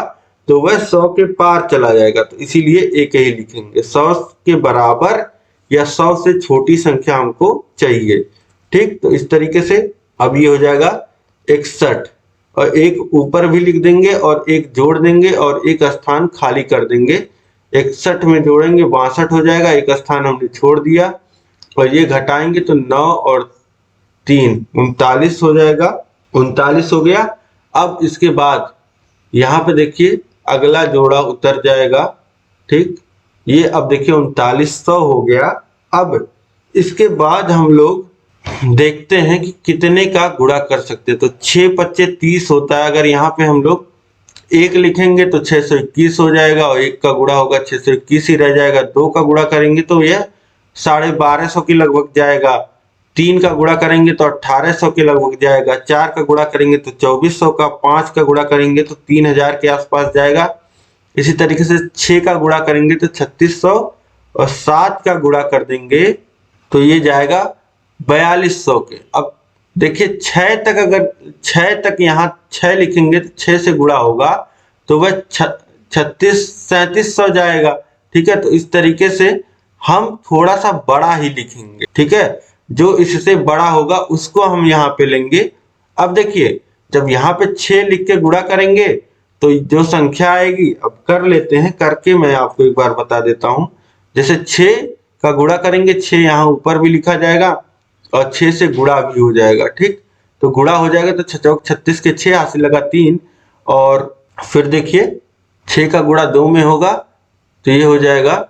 [SPEAKER 2] तो वह 100 के पार चला जाएगा। तो इसीलिए 1 ही लिखेंगे। 100 के बराबर या 100 से छोटी संख्या हमको चाहिए। ठीक, तो इस तरीके से अब ये हो जाएगा 61, और 1 ऊपर भी लिख देंगे और 1 जोड़ देंगे और एक स्थान खाली कर देंगे। 61 में जोड़ेंगे 62 हो जाएगा, एक स्थान हमने छोड़ दिया, और ये घटाएंगे तो 9 और 3 39 हो जाएगा, 39 हो गया। अब इसके बाद यहाँ पे देखिए अगला जोड़ा उतर जाएगा। ठीक, ये अब देखिए 3900 हो गया। अब इसके बाद हम लोग देखते हैं कि कितने का गुणा कर सकते हैं। तो 6 पच्चे 30 होता है। अगर यहाँ पे हम लोग 1 लिखेंगे तो 621 हो जाएगा, और 1 का गुणा होगा 621 ही रह जाएगा। 2 का गुणा करेंगे तो यह 1250 के लगभग जाएगा। 3 का गुणा करेंगे तो 1800 के लगभग जाएगा। 4 का गुणा करेंगे तो 2400 का। 5 का गुणा करेंगे तो 3000 के आसपास जाएगा। इसी तरीके से 6 का गुणा करेंगे तो 3600, और 7 का गुणा कर देंगे तो ये जाएगा 4200 के। अब देखिए 6 तक, अगर 6 तक यहाँ 6 लिखेंगे तो 6 से गुणा होगा तो वह 3700 जाएगा। ठीक है, तो इस तरीके से हम थोड़ा सा बड़ा ही लिखेंगे। ठीक है, जो इससे बड़ा होगा उसको हम यहाँ पे लेंगे। अब देखिए जब यहाँ पे 6 लिख के गुणा करेंगे तो जो संख्या आएगी, अब कर लेते हैं, करके मैं आपको एक बार बता देता हूं। जैसे 6 का गुणा करेंगे, 6 यहाँ ऊपर भी लिखा जाएगा और 6 से गुणा भी हो जाएगा। ठीक, तो गुणा हो जाएगा तो 6 36 के 6 हासिल लगा 3, और फिर देखिए 6 का गुणा 2 में होगा तो ये हो जाएगा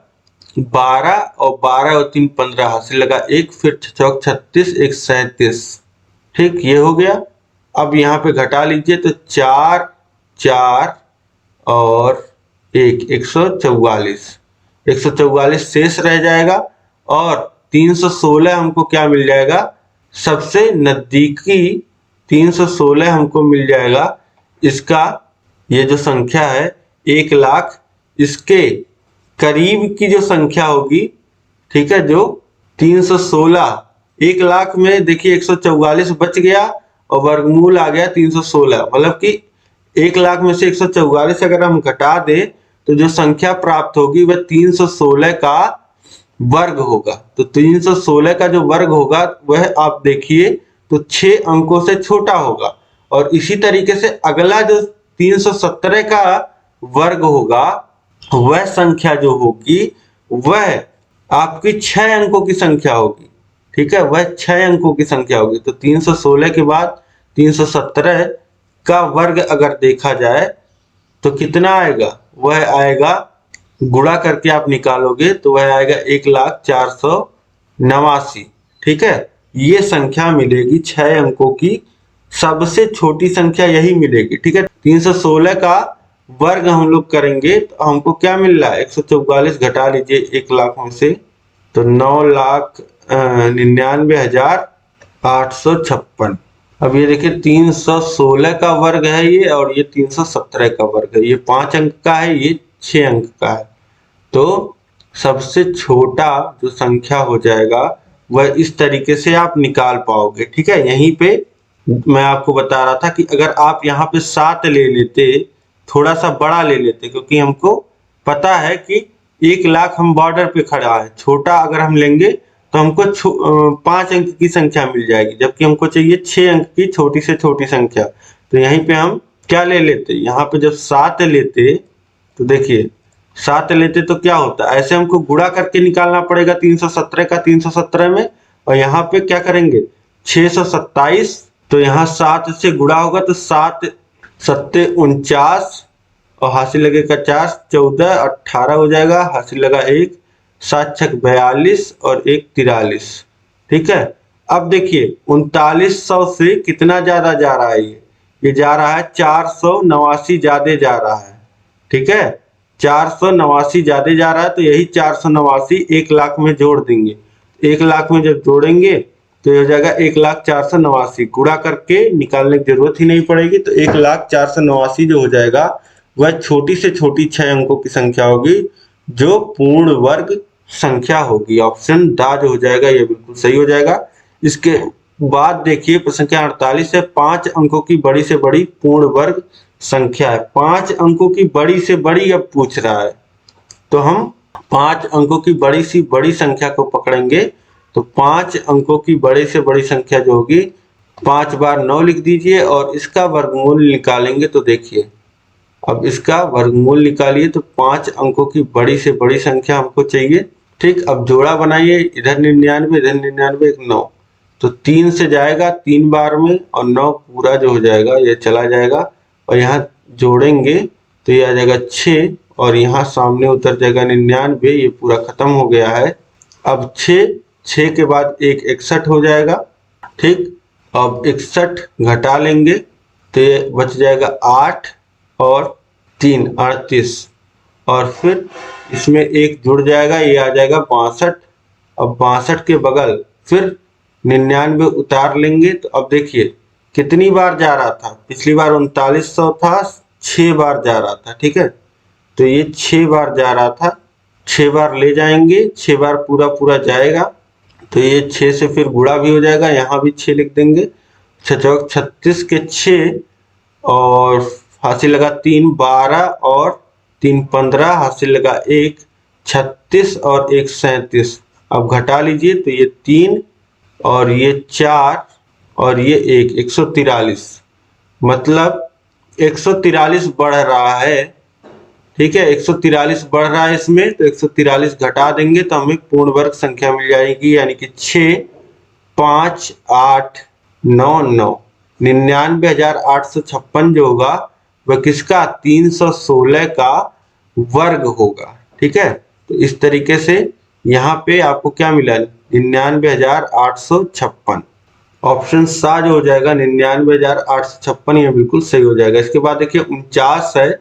[SPEAKER 2] 12, और 12 और 3 15 हासिल लगा 1, फिर 6 36 1 37। ठीक, ये हो गया। अब यहाँ पे घटा लीजिए तो 4 4 और 1 144 शेष रह जाएगा, और 316 हमको क्या मिल जाएगा, सबसे नजदीकी 316 हमको मिल जाएगा। इसका ये जो संख्या है 1 लाख, इसके करीब की जो संख्या होगी, ठीक है, जो 316, 1 लाख में देखिए 144 बच गया और वर्गमूल आ गया 316। मतलब कि 1 लाख में से 144 अगर हम घटा दें तो जो संख्या प्राप्त होगी वह 316 का वर्ग होगा। तो 316 का जो वर्ग होगा वह आप देखिए तो 6 अंकों से छोटा होगा। और इसी तरीके से अगला जो 317 का वर्ग होगा वह संख्या जो होगी वह आपकी 6 अंकों की संख्या होगी। ठीक है, वह 6 अंकों की संख्या होगी। तो 316 के बाद 317 का वर्ग अगर देखा जाए तो कितना आएगा, वह आएगा गुणा करके आप निकालोगे तो वह आएगा 1,04,89। ठीक है, ये संख्या मिलेगी 6 अंकों की, सबसे छोटी संख्या यही मिलेगी। ठीक है, 316 का वर्ग हम लोग करेंगे तो हमको क्या मिल रहा है, 144 घटा लीजिए 1 लाख में से तो 9,99,856। अब ये देखिए 316 का वर्ग है ये, और ये 317 का वर्ग है। ये 5 अंक का है, ये 6 अंक का है। तो सबसे छोटा जो संख्या हो जाएगा वह इस तरीके से आप निकाल पाओगे। ठीक है, यहीं पे मैं आपको बता रहा था कि अगर आप यहाँ पे 7 ले लेते, थोड़ा सा बड़ा ले लेते, क्योंकि हमको पता है कि 1 लाख हम बॉर्डर पे खड़ा है, छोटा अगर हम लेंगे तो हमको 5 अंक की संख्या मिल जाएगी, जबकि हमको चाहिए 6 अंक की छोटी से छोटी संख्या। तो यहीं पे हम क्या ले लेते, यहाँ पे जब 7 लेते तो देखिए 7 लेते तो क्या होता, ऐसे हमको गुणा करके निकालना पड़ेगा 317 का 317 में, और यहाँ पे क्या करेंगे 627। तो यहाँ 7 से गुणा होगा तो 7 सत्ते 49 और हासिल लगेगा 4, 14, 18 हो जाएगा, हासिल लगा 1, 7 छक 42 और 1 43। ठीक है, अब देखिए 3900 से कितना ज्यादा जा रहा है, ये जा रहा है 489 ज्यादा जा रहा है। ठीक है, 489 ज्यादा जा रहा है, तो यही 489 1 लाख में जोड़ देंगे। 1 लाख में जब जोड़ेंगे तो ये हो जाएगा 1,04,89। गुणा करके निकालने की जरूरत ही नहीं पड़ेगी। तो 1,04,89 जो हो जाएगा वह छोटी से छोटी 6 अंकों की संख्या होगी, जो पूर्ण वर्ग संख्या होगी। ऑप्शन दा जो हो जाएगा ये बिल्कुल सही हो जाएगा। इसके बाद देखिए प्रश्न संख्या 48 है, 5 अंकों की बड़ी से बड़ी पूर्ण वर्ग संख्या है। 5 अंकों की बड़ी से बड़ी अब पूछ रहा है, तो हम 5 अंकों की बड़ी सी बड़ी संख्या को पकड़ेंगे। तो 5 अंकों की बड़ी से बड़ी संख्या जो होगी 5 बार 9 लिख दीजिए और इसका वर्गमूल निकालेंगे। तो देखिए अब इसका वर्गमूल निकालिए तो 5 अंकों की बड़ी से बड़ी संख्या हमको चाहिए। ठीक, अब जोड़ा बनाइए, इधर 99 इधर 99 1 9, तो 3 से जाएगा 3 बार में और 9 पूरा जो हो जाएगा ये चला जाएगा, और यहाँ जोड़ेंगे तो ये आ जाएगा 6 और यहाँ सामने उतर जाएगा 99, ये पूरा खत्म हो गया है। अब 6 के बाद 1 61 हो जाएगा। ठीक, अब 61 घटा लेंगे तो ये बच जाएगा 8 और 3 38, और फिर इसमें 1 जुड़ जाएगा, ये आ जाएगा 62। अब 62 के बगल फिर 99 उतार लेंगे। तो अब देखिए कितनी बार जा रहा था, पिछली बार 3900 था, 6 बार जा रहा था। ठीक है, तो ये 6 बार जा रहा था, 6 बार ले जाएंगे, 6 बार पूरा पूरा जाएगा तो ये 6 से फिर गुणा भी हो जाएगा, यहाँ भी 6 लिख देंगे। 6 36 के 6 और हासिल लगा 3 12 और 3 15, हासिल लगा 1 36 और 1 37। अब घटा लीजिए तो ये 3 और ये 4 और ये 1 143, मतलब 143 बढ़ रहा है। ठीक है, 143 बढ़ रहा है इसमें, तो 143 घटा देंगे तो हमें पूर्ण वर्ग संख्या मिल जाएगी, यानी कि 6 5 8 9 9। 99,856 जो होगा वह किसका 316 का वर्ग होगा। ठीक है, तो इस तरीके से यहाँ पे आपको क्या मिला 99,856। ऑप्शन सा जो हो जाएगा 99,856, ये बिल्कुल सही हो जाएगा। इसके बाद देखिए 49 है,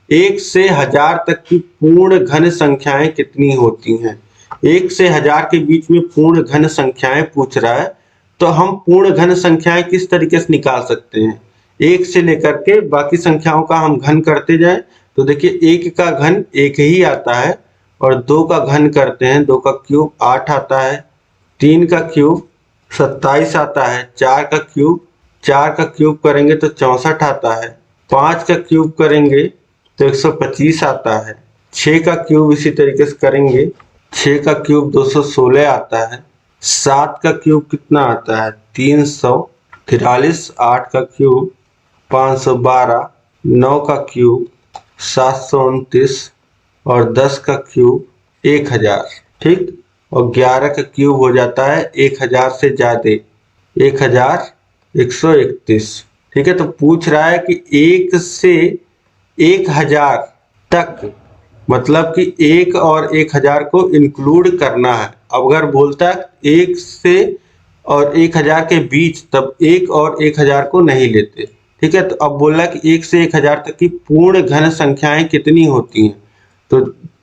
[SPEAKER 2] 1 से 1000 तक की पूर्ण घन संख्याएं कितनी होती हैं। 1 से 1000 के बीच में पूर्ण घन संख्याएं पूछ रहा है, तो हम पूर्ण घन संख्याएं किस तरीके से निकाल सकते हैं, 1 से लेकर के बाकी संख्याओं का हम घन करते जाएं। तो देखिए 1 का घन 1 ही आता है, और 2 का घन करते हैं, 2 का क्यूब 8 आता है, 3 का क्यूब 27 आता है, 4 का क्यूब 4 का क्यूब करेंगे तो 64 आता है, 5 का क्यूब करेंगे तो 125 आता है, 6 का क्यूब इसी तरीके से करेंगे, 6 का क्यूब 216 आता है, 7 का क्यूब कितना आता है 343, 8 का क्यूब 512, 9 का क्यूब 729 और 10 का क्यूब 1000। ठीक, और 11 का क्यूब हो जाता है 1000 से ज्यादा, 1131। ठीक है, तो पूछ रहा है कि 1 से 1000 तक, मतलब कि 1 और 1000 को इंक्लूड करना है। अब अगर बोलता है 1 से और 1000 के बीच, तब 1 और 1000 को नहीं लेते। ठीक है, तो अब बोला कि 1 से 1000 तक की पूर्ण घन संख्याएं कितनी होती हैं, तो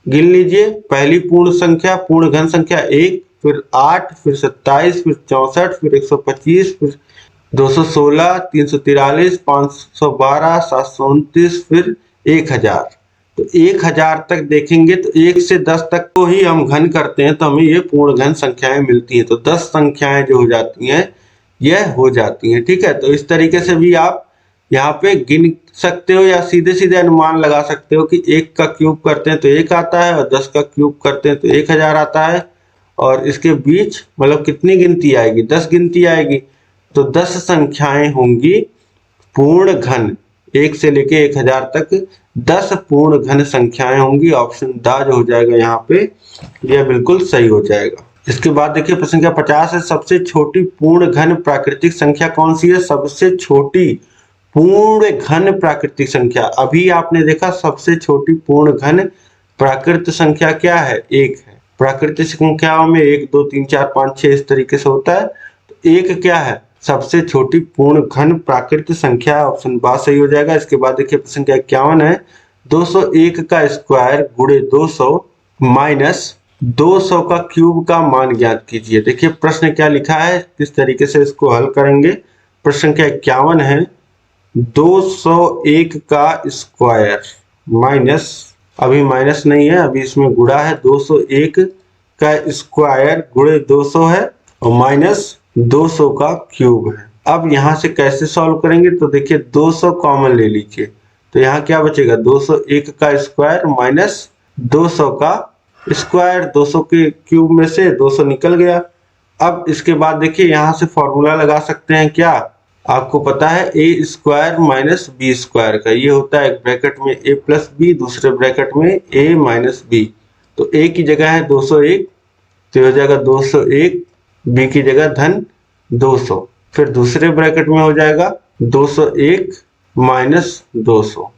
[SPEAKER 2] गिन लीजिए। पहली पूर्ण घन संख्या 1, फिर 8, फिर 27, फिर 64, फिर 125, फिर 216, 343, 512, 729, फिर 1000। तो 1000 तक देखेंगे तो 1 से 10 तक को ही हम घन करते हैं तो हमें ये पूर्ण घन संख्याएं मिलती हैं। तो 10 संख्याएं जो हो जाती हैं यह हो जाती हैं। ठीक है, तो इस तरीके से भी आप यहाँ पे गिन सकते हो या सीधे सीधे अनुमान लगा सकते हो कि 1 का क्यूब करते हैं तो 1 आता है और 10 का क्यूब करते हैं तो 1000 आता है, और इसके बीच मतलब कितनी गिनती आएगी, 10 गिनती आएगी। तो 10 संख्याएं होंगी पूर्ण घन, 1 से लेके 1000 तक 10 पूर्ण घन संख्याएं होंगी। ऑप्शन द जो हो जाएगा यहाँ पे यह बिल्कुल सही हो जाएगा। इसके बाद देखिए प्रश्न संख्या 50 है, सबसे छोटी पूर्ण घन प्राकृतिक संख्या कौन सी है। सबसे छोटी पूर्ण घन प्राकृतिक संख्या, अभी आपने देखा सबसे छोटी पूर्ण घन प्राकृत संख्या क्या है, 1 है। प्राकृतिक संख्याओं में 1 2 3 4 5 6 इस तरीके से होता है, तो 1 क्या है सबसे छोटी पूर्ण घन प्राकृत संख्या। ऑप्शन बा सही हो जाएगा। इसके बाद देखिए प्रश्न संख्या 51 है, 201 का स्क्वायर गुणे 200 माइनस 200 का क्यूब का मान ज्ञात कीजिए। देखिए प्रश्न क्या लिखा है, किस तरीके से इसको हल करेंगे। प्रश्न संख्या 51 है, 201 का स्क्वायर माइनस, अभी माइनस नहीं है, अभी इसमें गुणा है, 201 का स्क्वायर गुणे 200 है और माइनस 200 का क्यूब है। अब यहां से कैसे सॉल्व करेंगे, तो देखिए 200 कॉमन ले लीजिए, तो यहाँ क्या बचेगा 201 का स्क्वायर माइनस 200 का स्क्वायर, 200 के क्यूब में से 200 निकल गया। अब इसके बाद देखिए यहाँ से फॉर्मूला लगा सकते हैं, क्या आपको पता है ए स्क्वायर माइनस बी स्क्वायर का, ये होता है एक ब्रैकेट में ए प्लस बी, दूसरे ब्रैकेट में ए माइनस बी। तो ए की जगह है 201, तो हो जाएगा 201, बी की जगह धन 200, फिर दूसरे ब्रैकेट में हो जाएगा 201 माइनस 200।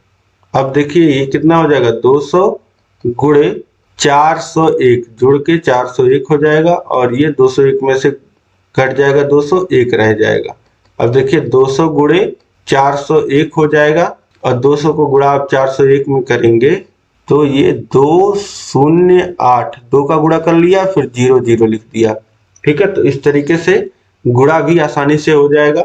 [SPEAKER 2] अब देखिए ये कितना हो जाएगा 200 गुणे 401, जुड़ के 401 हो जाएगा, और ये 201 में से घट जाएगा 200, 1 रह जाएगा। अब देखिए 200 गुणे 401 हो जाएगा, और 200 को गुणा आप 401 में करेंगे तो ये 208, 2 का गुणा कर लिया फिर 00 लिख दिया। ठीक है, तो इस तरीके से गुणा भी आसानी से हो जाएगा।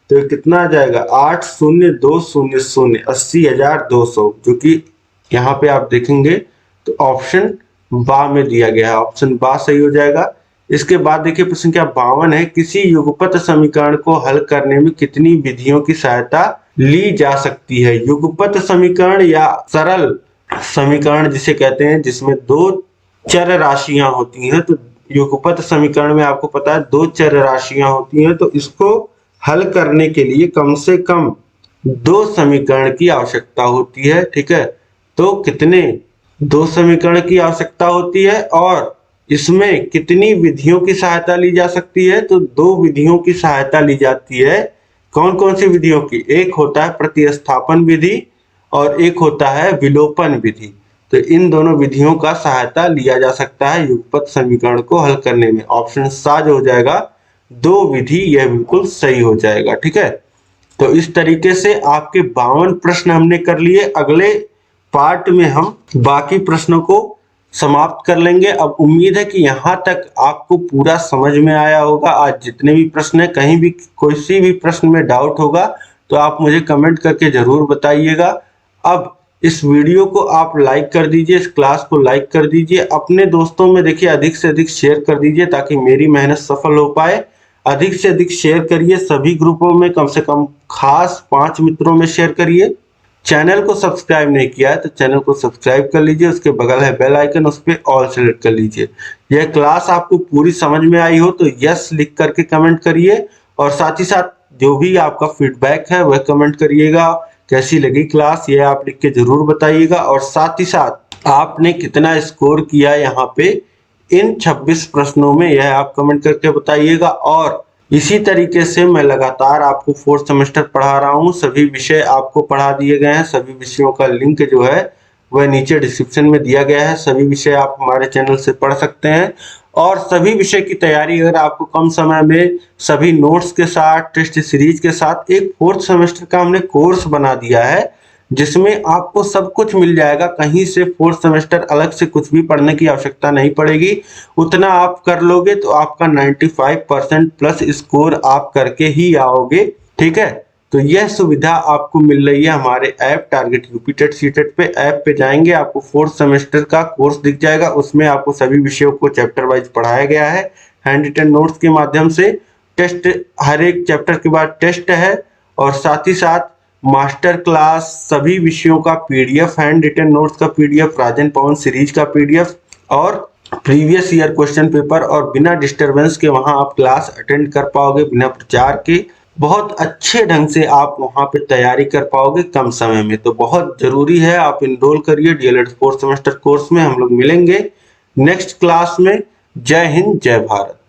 [SPEAKER 2] तो ये कितना आ जाएगा 80200, 80,200, जो कि यहाँ पे आप देखेंगे तो ऑप्शन बा में दिया गया है, ऑप्शन बा सही हो जाएगा। इसके बाद देखिए प्रश्न संख्या 52 है, किसी युगपत समीकरण को हल करने में कितनी विधियों की सहायता ली जा सकती है। युगपत समीकरण या सरल समीकरण जिसे कहते हैं, जिसमें 2 चर राशियां होती हैं, तो युगपत समीकरण में आपको पता है 2 चर राशियां होती हैं, तो इसको हल करने के लिए कम से कम 2 समीकरण की आवश्यकता होती है। ठीक है, तो कितने 2 समीकरण की आवश्यकता होती है, और इसमें कितनी विधियों की सहायता ली जा सकती है, तो 2 विधियों की सहायता ली जाती है। कौन कौन सी विधियों की, एक होता है प्रतिस्थापन विधि और एक होता है विलोपन विधि। तो इन दोनों विधियों का सहायता लिया जा सकता है युगपत समीकरण को हल करने में। ऑप्शन सा जो हो जाएगा 2 विधि, यह बिल्कुल सही हो जाएगा। ठीक है, तो इस तरीके से आपके 52 प्रश्न हमने कर लिए। अगले पार्ट में हम बाकी प्रश्नों को समाप्त कर लेंगे। अब उम्मीद है कि यहाँ तक आपको पूरा समझ में आया होगा। आज जितने भी प्रश्न है, कहीं भी कोई भी प्रश्न में डाउट होगा तो आप मुझे कमेंट करके जरूर बताइएगा। अब इस वीडियो को आप लाइक कर दीजिए, इस क्लास को लाइक कर दीजिए, अपने दोस्तों में देखिए अधिक से अधिक शेयर कर दीजिए ताकि मेरी मेहनत सफल हो पाए। अधिक से अधिक शेयर करिए सभी ग्रुपों में, कम से कम खास 5 मित्रों में शेयर करिए। चैनल को सब्सक्राइब नहीं किया है तो चैनल को सब्सक्राइब कर लीजिए, उसके बगल है बेल आइकन, उस पर ऑल सेलेक्ट कर लीजिए। यह क्लास आपको पूरी समझ में आई हो तो यस लिख करके कमेंट करिए, और साथ ही साथ जो भी आपका फीडबैक है वह कमेंट करिएगा। कैसी लगी क्लास ये आप लिख के जरूर बताइएगा, और साथ ही साथ आपने कितना स्कोर किया यहाँ पे इन 26 प्रश्नों में यह आप कमेंट करके बताइएगा। और इसी तरीके से मैं लगातार आपको 4th सेमेस्टर पढ़ा रहा हूँ, सभी विषय आपको पढ़ा दिए गए हैं। सभी विषयों का लिंक जो है वह नीचे डिस्क्रिप्शन में दिया गया है। सभी विषय आप हमारे चैनल से पढ़ सकते हैं, और सभी विषय की तैयारी अगर आपको कम समय में सभी नोट्स के साथ, टेस्ट सीरीज के साथ, एक 4th सेमेस्टर का हमने कोर्स बना दिया है जिसमें आपको सब कुछ मिल जाएगा। कहीं से 4th सेमेस्टर अलग से कुछ भी पढ़ने की आवश्यकता नहीं पड़ेगी। उतना आप कर लोगे तो आपका 95% प्लस स्कोर आप करके ही आओगे। ठीक है, तो यह सुविधा आपको मिल रही है हमारे app target UP TET CTET पे। ऐप पे जाएंगे, आपको 4th सेमेस्टर का कोर्स दिख जाएगा, उसमें आपको सभी विषयों को चैप्टर वाइज पढ़ाया गया है हैंड रिटन नोट्स के माध्यम से। टेस्ट, हर एक चैप्टर के बाद टेस्ट है, और साथ ही साथ मास्टर क्लास, सभी विषयों का पीडीएफ, हैंड रिटन नोट्स का पीडीएफ, राजन पवन सीरीज का पीडीएफ, और प्रीवियस ईयर क्वेश्चन पेपर, और बिना डिस्टरबेंस के वहां आप क्लास अटेंड कर पाओगे, बिना प्रचार के बहुत अच्छे ढंग से आप वहां पे तैयारी कर पाओगे कम समय में। तो बहुत जरूरी है आप इनरोल करिए डीएलएड 4th सेमेस्टर कोर्स में। हम लोग मिलेंगे नेक्स्ट क्लास में। जय हिंद, जय भारत।